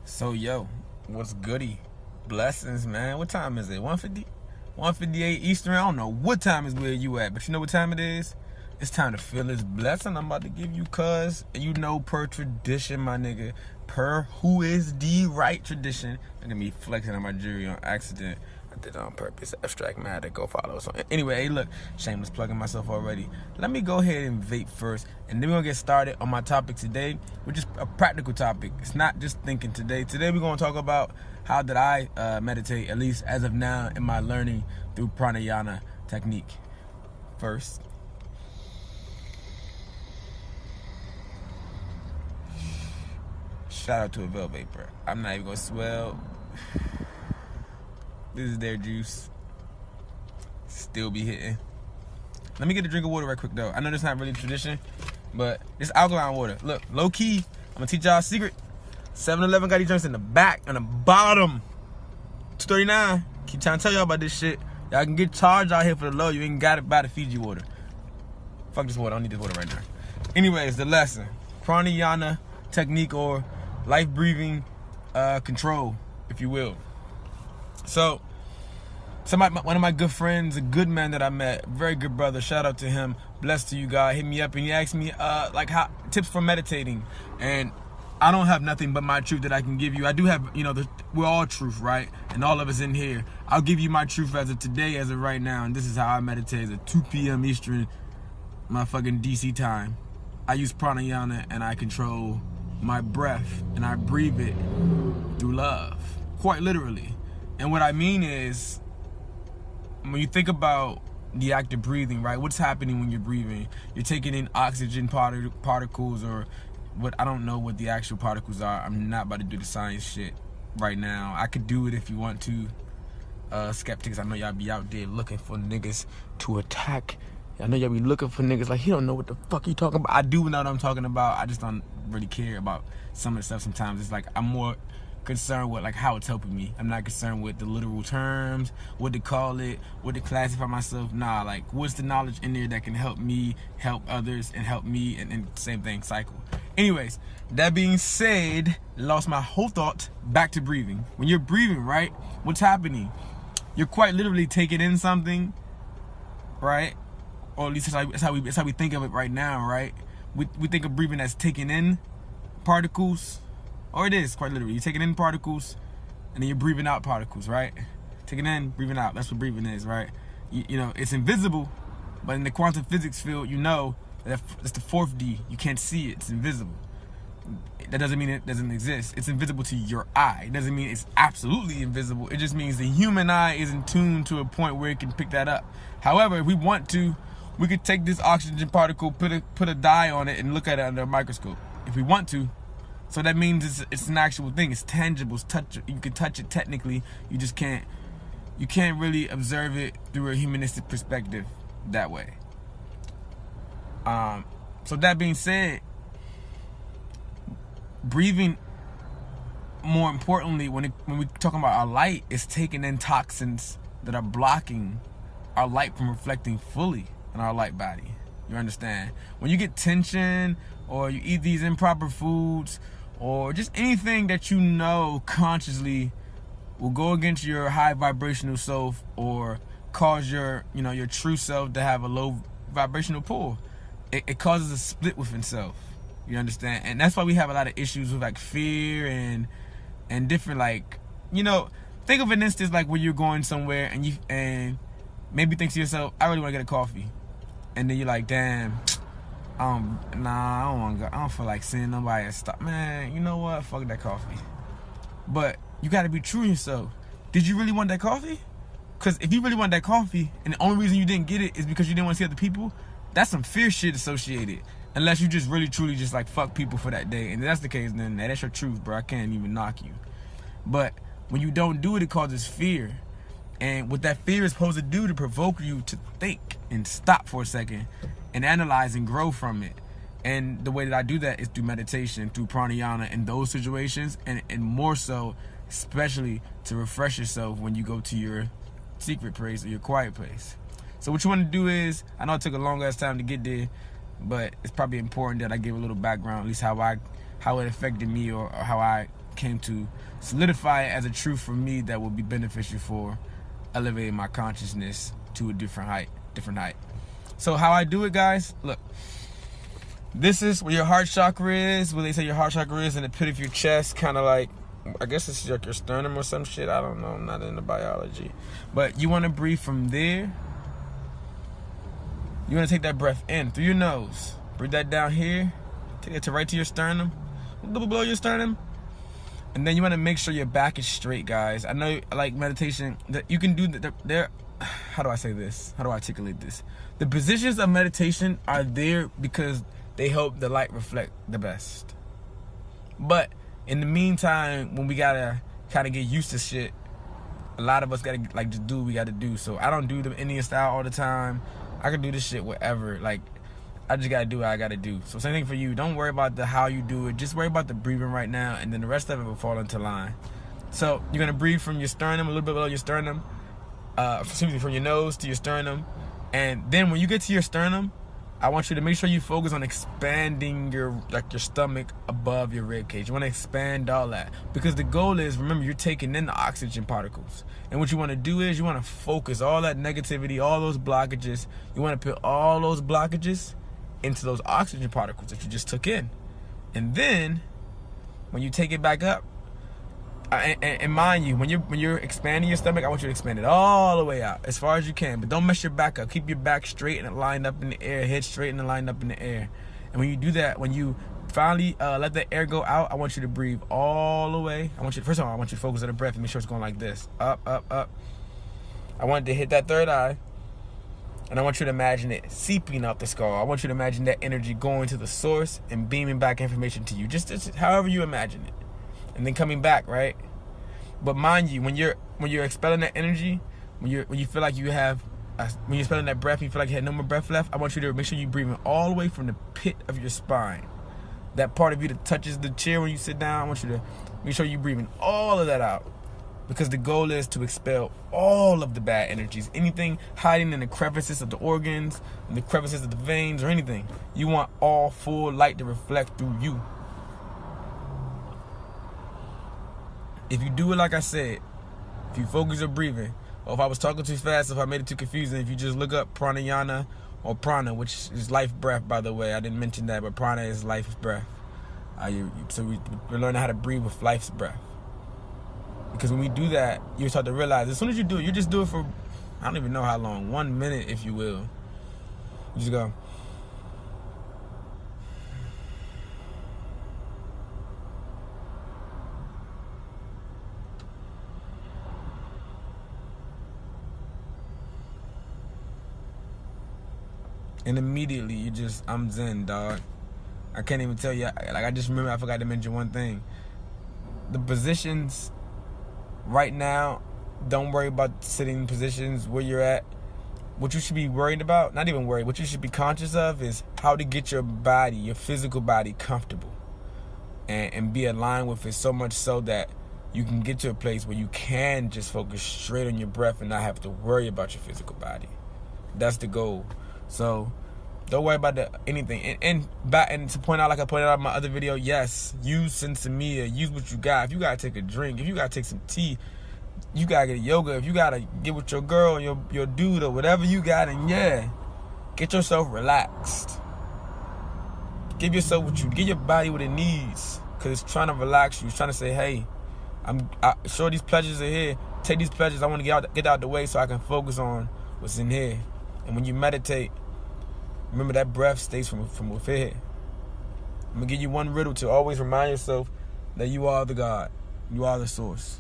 So yo, what's goody? Blessings, man. What time is it? 1:50? 1:58 Eastern. I don't know what time is where you at, but you know what time it is? It's time to feel this blessing I'm about to give you, cuz. And you know, per tradition, my nigga. Per who is the right tradition. I'm gonna be flexing on my jury on accident. I did it on purpose. Abstract matter. Go follow. So anyway, hey, look, shameless plugging myself already. Let me go ahead and vape first, and then we're gonna get started on my topic today, which is a practical topic. It's not just thinking today. Today we're gonna talk about how did I meditate, at least as of now, in my learning through Pranayana technique. First, shout out to a Veil Vapor. I'm not even gonna swell. This is their juice. Still be hitting. Let me get a drink of water right quick though. I know this is not really tradition, but it's alkaline water. Look, low key, I'm gonna teach y'all a secret. 7-Eleven got these drinks in the back and the bottom. $2.39. Keep trying to tell y'all about this shit. Y'all can get charged out here for the low. You ain't got to buy the Fiji water. Fuck this water. I don't need this water right now. Anyways, the lesson. Pranayana technique, or life breathing control, if you will. So, one of my good friends, a good man that I met, very good brother, shout out to him, blessed to you God, hit me up and he asked me like how tips for meditating. And I don't have nothing but my truth that I can give you. I do have, we're all truth, right? And all of us in here. I'll give you my truth as of today, as of right now. And this is how I meditate. It's at 2 p.m. Eastern, my fucking DC time. I use pranayana and I control my breath and I breathe it through love, quite literally. And what I mean is, when you think about the act of breathing, right? What's happening when you're breathing? You're taking in oxygen particles, or what, I don't know what the actual particles are. I'm not about to do the science shit right now. I could do it if you want to. Skeptics, I know y'all be out there looking for niggas to attack. I know y'all be looking for niggas like, he don't know what the fuck he talking about. I do know what I'm talking about. I just don't really care about some of the stuff sometimes. It's like, I'm more concerned with like how it's helping me. I'm not concerned with the literal terms, what to call it, what to classify myself. Nah, like, what's the knowledge in there that can help me, help others, and help me, and same thing, cycle. Anyways, that being said, lost my whole thought, back to breathing. When you're breathing, right, what's happening? You're quite literally taking in something, right? Or at least that's how we think of it right now, right? We think of breathing as taking in particles, or it is quite literally. You're taking in particles, and then you're breathing out particles, right? Taking in, breathing out. That's what breathing is, right? You know, it's invisible, but in the quantum physics field, you know that's the fourth D. You can't see it. It's invisible. That doesn't mean it doesn't exist. It's invisible to your eye. It doesn't mean it's absolutely invisible. It just means the human eye is in tune to a point where it can pick that up. However, if we want to, we could take this oxygen particle, put a dye on it, and look at it under a microscope if we want to. So that means it's an actual thing. It's tangible. It's touch. You can touch it technically. You just can't. You can't really observe it through a humanistic perspective that way. So that being said, breathing, more importantly, when we talking about our light, is taking in toxins that are blocking our light from reflecting fully in our light body. You understand? When you get tension, or you eat these improper foods, or just anything that you know consciously will go against your high vibrational self, or cause your true self to have a low vibrational pull, it causes a split within self. You understand? And that's why we have a lot of issues with like fear and different, like, think of an instance like where you're going somewhere and maybe think to yourself, I really want to get a coffee, and then you're like, damn, I don't want to go. I don't feel like seeing nobody stop. Man, you know what? Fuck that coffee. But you got to be true to yourself. Did you really want that coffee? Because if you really want that coffee, and the only reason you didn't get it is because you didn't want to see other people, that's some fear shit associated. Unless you just really truly just like fuck people for that day. And if that's the case, then that's your truth, bro. I can't even knock you. But when you don't do it, it causes fear. And what that fear is supposed to do to provoke you to think and stop for a second and analyze and grow from it. And the way that I do that is through meditation, through pranayana in those situations, and more so, especially to refresh yourself when you go to your secret place or your quiet place. So what you want to do is, I know it took a long ass time to get there, but it's probably important that I give a little background, at least how it affected me, or how I came to solidify it as a truth for me that will be beneficial for elevating my consciousness to a different height. So how I do it, guys, look. This is where your heart chakra is. Where they say your heart chakra is in the pit of your chest, kind of like, I guess it's like your sternum or some shit. I don't know. I'm not into biology. But you want to breathe from there. You want to take that breath in through your nose. Breathe that down here. Take it to right to your sternum. A little below your sternum. And then you want to make sure your back is straight, guys. I know, like meditation, that you can do there. How do I say this? How do I articulate this? The positions of meditation are there because they help the light reflect the best. But in the meantime, when we gotta kind of get used to shit, a lot of us gotta like just do what we gotta do. So I don't do the Indian style all the time. I can do this shit whatever. Like, I just gotta do what I gotta do. So same thing for you. Don't worry about the how you do it. Just worry about the breathing right now, and then the rest of it will fall into line. So you're gonna breathe from your sternum, a little bit below your sternum. From your nose to your sternum. And then when you get to your sternum, I want you to make sure you focus on expanding your stomach above your rib cage. You want to expand all that, because the goal is, remember, you're taking in the oxygen particles. And what you want to do is you want to focus all that negativity, all those blockages. You want to put all those blockages into those oxygen particles that you just took in. And then when you take it back up, and mind you, when you're expanding your stomach, I want you to expand it all the way out as far as you can, but don't mess your back up. Keep your back straight and lined up in the air, head straight and lined up in the air. And when you do that, when you finally let the air go out, I want you to breathe all the way. First of all, I want you to focus on the breath and make sure it's going like this, up, up, up. I want it to hit that third eye, and I want you to imagine it seeping out the skull. I want you to imagine that energy going to the source and beaming back information to you, just however you imagine it. And then coming back, right? But mind you, when you're expelling that energy, when you feel like you have, when you're expelling that breath, you feel like you had no more breath left, I want you to make sure you're breathing all the way from the pit of your spine. That part of you that touches the chair when you sit down, I want you to make sure you're breathing all of that out. Because the goal is to expel all of the bad energies. Anything hiding in the crevices of the organs, in the crevices of the veins, or anything. You want all full light to reflect through you. If you do it like I said, if you focus your breathing, or if I was talking too fast, if I made it too confusing, if you just look up Pranayana or Prana, which is life breath, by the way. I didn't mention that, but Prana is life's breath. So we're learning how to breathe with life's breath. Because when we do that, you start to realize, as soon as you do it, you just do it for, I don't even know how long, 1 minute, if you will. You just go. And immediately I'm zen, dog. I can't even tell you, like, I just remember I forgot to mention one thing. The positions right now, don't worry about sitting positions where you're at. What you should be worried about, not even worried, what you should be conscious of is how to get your body, your physical body, comfortable. And be aligned with it, so much so that you can get to a place where you can just focus straight on your breath and not have to worry about your physical body. That's the goal. So don't worry about anything. And to point out, like I pointed out in my other video, yes, use Sensimia, use what you got. If you gotta take a drink, if you gotta take some tea, you gotta get yoga, if you gotta get with your girl, your dude, or whatever you got, and yeah, get yourself relaxed. Give yourself give your body what it needs, because it's trying to relax you. It's trying to say, hey, sure, these pleasures are here. Take these pleasures. I want to get out the way so I can focus on what's in here. And when you meditate, remember that breath stays from within. I'm going to give you one riddle to always remind yourself that you are the God. You are the source.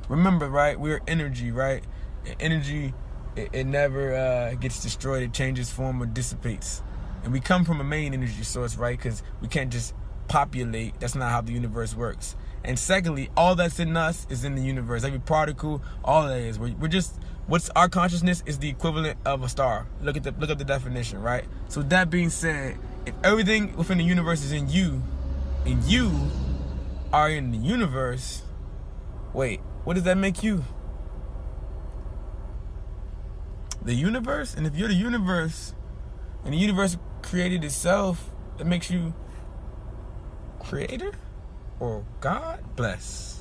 Remember, right, we're energy, right? And energy, it never gets destroyed. It changes form or dissipates. And we come from a main energy source, right? Because we can't just populate. That's not how the universe works. And secondly, all that's in us is in the universe. Every particle, all that is. We're just... What's our consciousness is the equivalent of a star. Look up the definition, right? So that being said, if everything within the universe is in you, and you are in the universe, wait, what does that make you? The universe? And if you're the universe, and the universe created itself, that makes you creator? or God bless.